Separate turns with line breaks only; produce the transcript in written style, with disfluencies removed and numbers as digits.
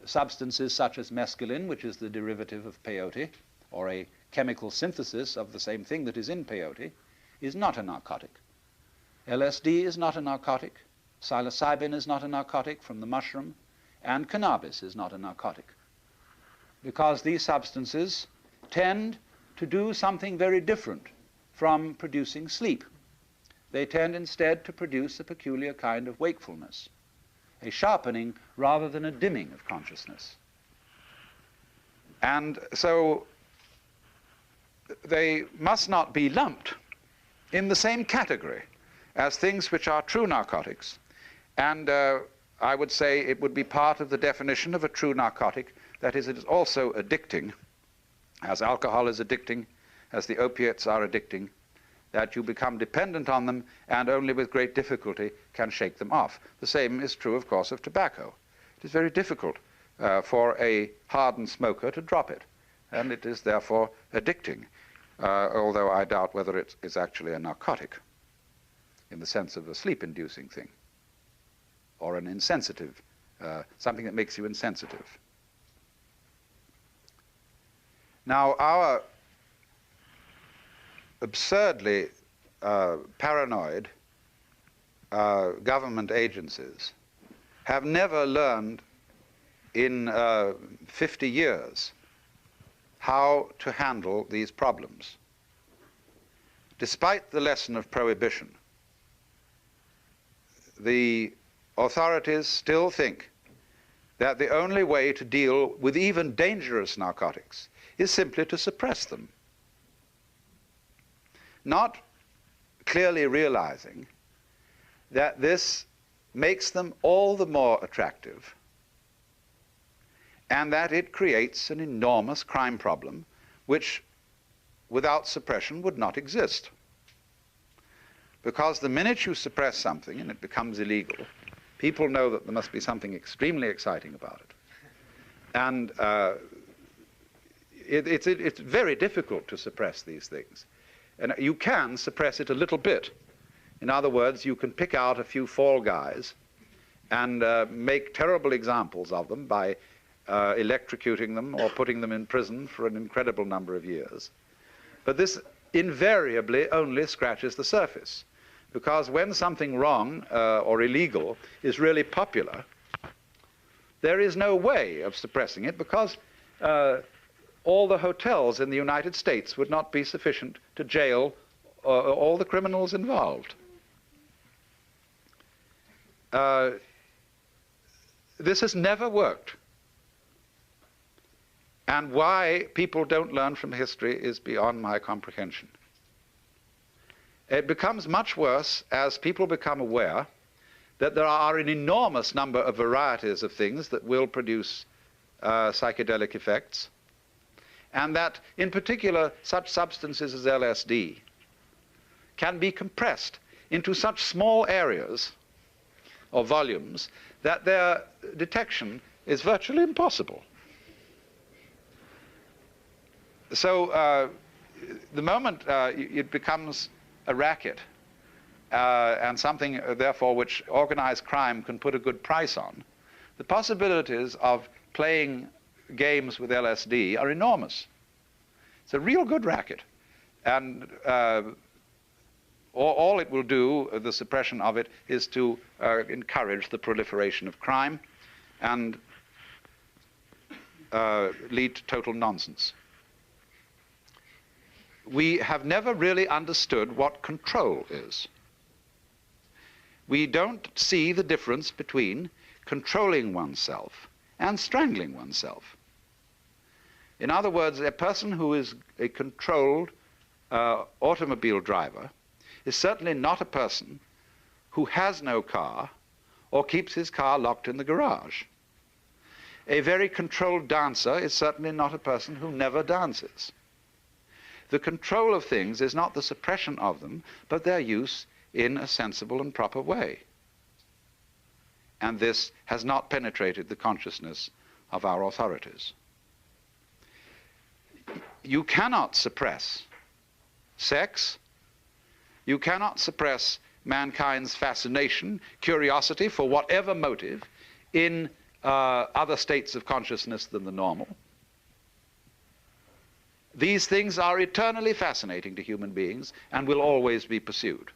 substances such as mescaline, which is the derivative of peyote, or a chemical synthesis of the same thing that is in peyote, is not a narcotic. LSD is not a narcotic. Psilocybin is not a narcotic from the mushroom, and cannabis is not a narcotic, because these substances tend to do something very different from producing sleep. They tend instead to produce a peculiar kind of wakefulness, a sharpening rather than a dimming of consciousness. And so they must not be lumped in the same category as things which are true narcotics. And I would say it would be part of the definition of a true narcotic that is, it is also addicting, as alcohol is addicting, as the opiates are addicting, that you become dependent on them and only with great difficulty can shake them off. The same is true, of course, of tobacco. It is very difficult for a hardened smoker to drop it, and it is therefore addicting, although I doubt whether it is actually a narcotic in the sense of a sleep-inducing thing, or an insensitive, something that makes you insensitive. Now, our absurdly paranoid government agencies have never learned in 50 years how to handle these problems. Despite the lesson of prohibition, the authorities still think that the only way to deal with even dangerous narcotics is simply to suppress them, not clearly realizing that this makes them all the more attractive and that it creates an enormous crime problem which without suppression would not exist. Because the minute you suppress something and it becomes illegal, people know that there must be something extremely exciting about it. And it's very difficult to suppress these things. And you can suppress it a little bit. In other words, you can pick out a few fall guys and make terrible examples of them by electrocuting them or putting them in prison for an incredible number of years. But this invariably only scratches the surface, because when something wrong or illegal is really popular, there is no way of suppressing it, because all the hotels in the United States would not be sufficient to jail all the criminals involved. This has never worked. And why people don't learn from history is beyond my comprehension. It becomes much worse as people become aware that there are an enormous number of varieties of things that will produce psychedelic effects, and that, in particular, such substances as LSD can be compressed into such small areas or volumes that their detection is virtually impossible. So the moment it becomes a racket and something, therefore, which organized crime can put a good price on, the possibilities of playing games with LSD are enormous. It's a real good racket. And all it will do, the suppression of it, is to encourage the proliferation of crime and lead to total nonsense. We have never really understood what control is. We don't see the difference between controlling oneself and strangling oneself. In other words, a person who is a controlled automobile driver is certainly not a person who has no car or keeps his car locked in the garage. A very controlled dancer is certainly not a person who never dances. The control of things is not the suppression of them, but their use in a sensible and proper way. And this has not penetrated the consciousness of our authorities. You cannot suppress sex. You cannot suppress mankind's fascination, curiosity, for whatever motive, in other states of consciousness than the normal. These things are eternally fascinating to human beings and will always be pursued.